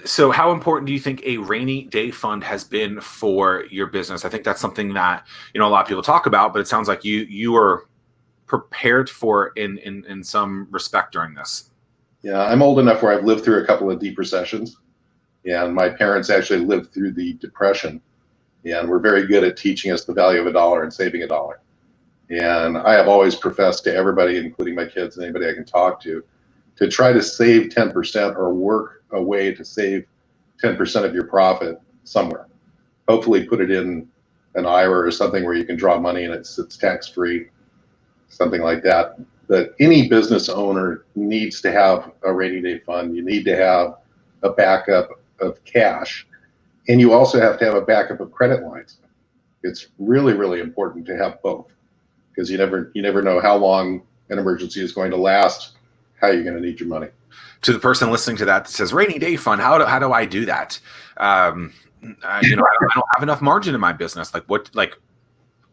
So how important do you think a rainy day fund has been for your business? I think that's something that, a lot of people talk about, but it sounds like you are prepared for in some respect during this. Yeah, I'm old enough where I've lived through a couple of deep recessions, and my parents actually lived through the Depression, and were very good at teaching us the value of a dollar and saving a dollar. And I have always professed to everybody, including my kids and anybody I can talk to try to save 10% or work a way to save 10% of your profit somewhere. Hopefully put it in an IRA or something where you can draw money and it's tax-free, something like that. But any business owner needs to have a rainy day fund. You need to have a backup of cash, and you also have to have a backup of credit lines. It's really, really important to have both, because you never know how long an emergency is going to last, how you're going to need your money. To the person listening to that says rainy day fund, how do I do that? I don't have enough margin in my business.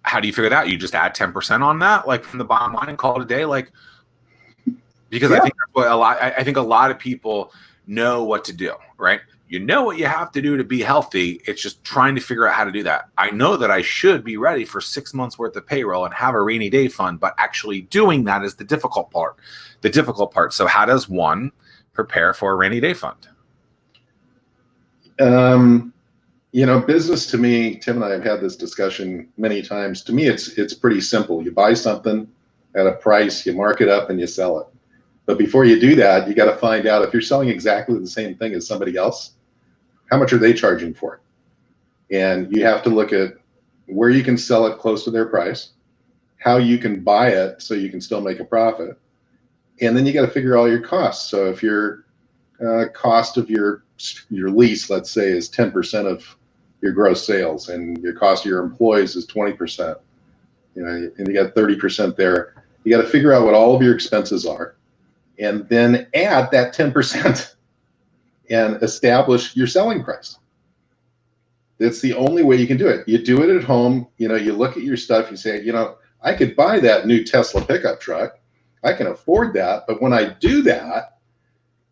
How do you figure that out? You just add 10% on that, from the bottom line, and call it a day, because yeah. I think that's what I think a lot of people know what to do, right? You know what you have to do to be healthy. It's just trying to figure out how to do that. I know that I should be ready for 6 months worth of payroll and have a rainy day fund, but actually doing that is the difficult part. So how does one prepare for a rainy day fund? Business, to me, Tim and I have had this discussion many times. To me, it's pretty simple. You buy something at a price, you mark it up, and you sell it. But before you do that, you got to find out if you're selling exactly the same thing as somebody else, how much are they charging for it? And you have to look at where you can sell it close to their price, how you can buy it so you can still make a profit. And then you got to figure all your costs. So if your cost of your lease, let's say, is 10% of your gross sales, and your cost of your employees is 20%, and you got 30% there, you got to figure out what all of your expenses are, and then add that 10% and establish your selling price. That's the only way you can do it. You do it at home. You look at your stuff, you say, I could buy that new Tesla pickup truck. I can afford that. But when I do that,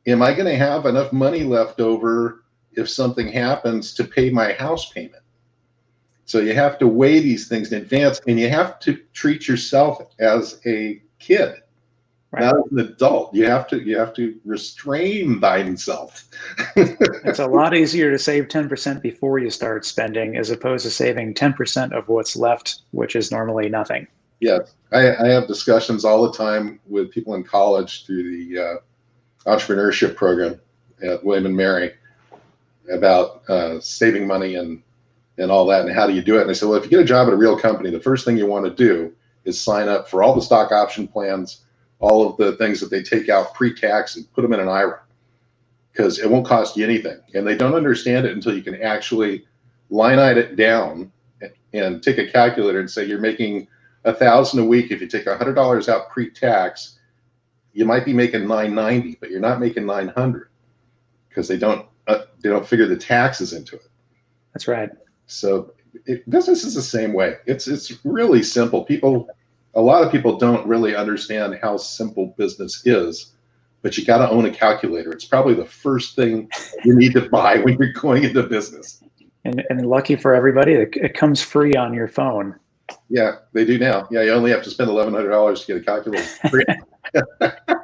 am I going to have enough money left over if something happens to pay my house payment? So you have to weigh these things in advance, and you have to treat yourself as a kid, right? Not as an adult. You have to restrain thyself. It's a lot easier to save 10% before you start spending, as opposed to saving 10% of what's left, which is normally nothing. Yeah, I have discussions all the time with people in college through the entrepreneurship program at William & Mary about saving money and all that, and how do you do it. And I said, well, if you get a job at a real company, the first thing you want to do is sign up for all the stock option plans, all of the things that they take out pre-tax, and put them in an IRA, because it won't cost you anything. And they don't understand it until you can actually line item it down and take a calculator and say you're making $1,000 a week. If you take $100 out pre-tax, you might be making $990, but you're not making $900, because they don't figure the taxes into it. That's right. So business is the same way. It's really simple. A lot of people don't really understand how simple business is, but you got to own a calculator. It's probably the first thing you need to buy when you're going into business. And lucky for everybody, it comes free on your phone. Yeah, they do now. Yeah, you only have to spend $1,100 to get a calculator.